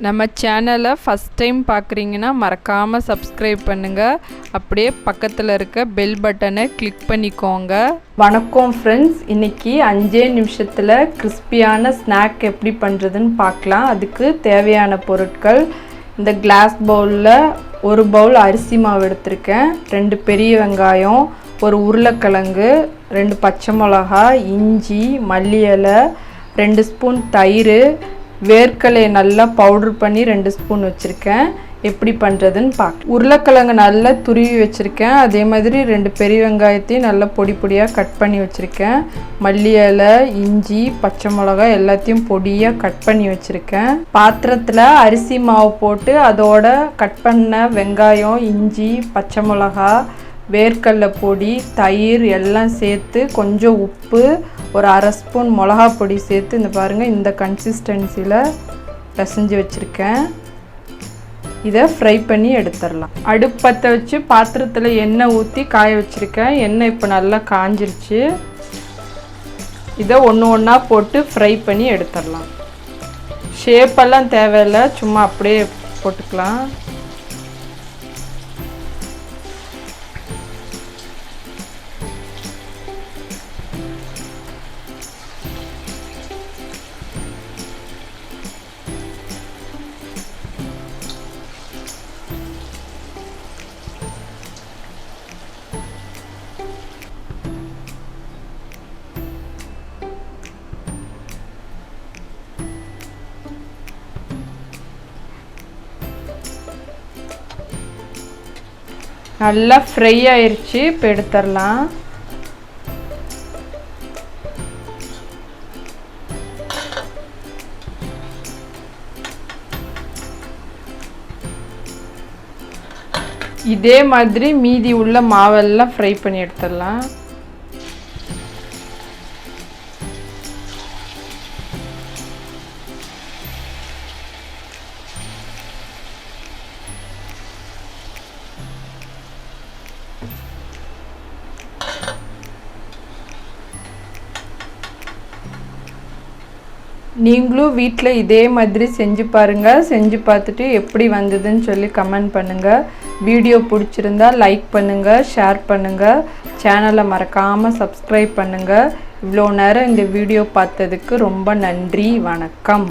நம்ம சேனலை first time பார்க்குறீங்கன்னா மறக்காமல் சப்ஸ்கிரைப் பண்ணுங்கள். அப்படியே பக்கத்தில் இருக்க பெல் பட்டனை கிளிக் பண்ணிக்கோங்க. வணக்கம் ஃப்ரெண்ட்ஸ், இன்றைக்கி 5 நிமிஷத்தில் கிறிஸ்பியான ஸ்நாக் எப்படி பண்ணுறதுன்னு பார்க்கலாம். அதுக்கு தேவையான பொருட்கள்: இந்த கிளாஸ் பவுலில் 1 பவுல் அரிசி மாவு எடுத்திருக்கேன், 2 பெரிய வெங்காயம், 1 உருளைக்கிழங்கு, 2 பச்சை மிளகாய், இஞ்சி, மல்லி இலை, 2 ஸ்பூன் தயிர், வேர்க்கலையை நல்லா பவுட்ரு பண்ணி 2 ஸ்பூன் வச்சுருக்கேன். எப்படி பண்ணுறதுன்னு பார்க்க. உருளைக்கிழங்கு நல்லா துருவி வச்சுருக்கேன். அதே மாதிரி 2 பெரிய வெங்காயத்தையும் நல்லா பொடி பொடியாக கட் பண்ணி வச்சுருக்கேன். மல்லி இலை, இஞ்சி, பச்சை மிளகாய் எல்லாத்தையும் பொடியாக கட் பண்ணி வச்சுருக்கேன். பாத்திரத்தில் அரிசி மாவு போட்டு அதோட கட் பண்ண வெங்காயம், இஞ்சி, பச்சை மிளகாய், வேர்க்கடலை பொடி, தயிர் எல்லாம் சேர்த்து கொஞ்சம் உப்பு, ஒரு 1/2 ஸ்பூன் மிளகா பொடி சேர்த்து இந்த பாருங்கள் இந்த கன்சிஸ்டன்சியில் பிசைஞ்சு வச்சுருக்கேன். இதை ஃப்ரை பண்ணி எடுத்துடலாம். அடுப்பு பற்ற வச்சு பாத்திரத்தில் எண்ணெய் ஊற்றி காய வச்சுருக்கேன். எண்ணெய் இப்போ நல்லா காஞ்சிருச்சு. இதை ஒன்று ஒன்றா போட்டு ஃப்ரை பண்ணி எடுத்துடலாம். ஷேப்பெல்லாம் தேவையில்லை, சும்மா அப்படியே போட்டுக்கலாம். நல்லா ஃப்ரை ஆயிடுச்சு. இப்போ எடுத்துடலாம். இதே மாதிரி மீதி உள்ள மாவெல்லாம் ஃப்ரை பண்ணி எடுத்துடலாம். நீங்களும் வீட்டில் இதே மாதிரி செஞ்சு பாருங்கள். செஞ்சு பார்த்துட்டு எப்படி வந்ததுன்னு சொல்லி கமெண்ட் பண்ணுங்கள். வீடியோ பிடிச்சிருந்தா லைக் பண்ணுங்கள், ஷேர் பண்ணுங்கள், சேனலை மறக்காமல் சப்ஸ்கிரைப் பண்ணுங்கள். இவ்வளோ நேரம் இந்த வீடியோ பார்த்ததுக்கு ரொம்ப நன்றி. வணக்கம்.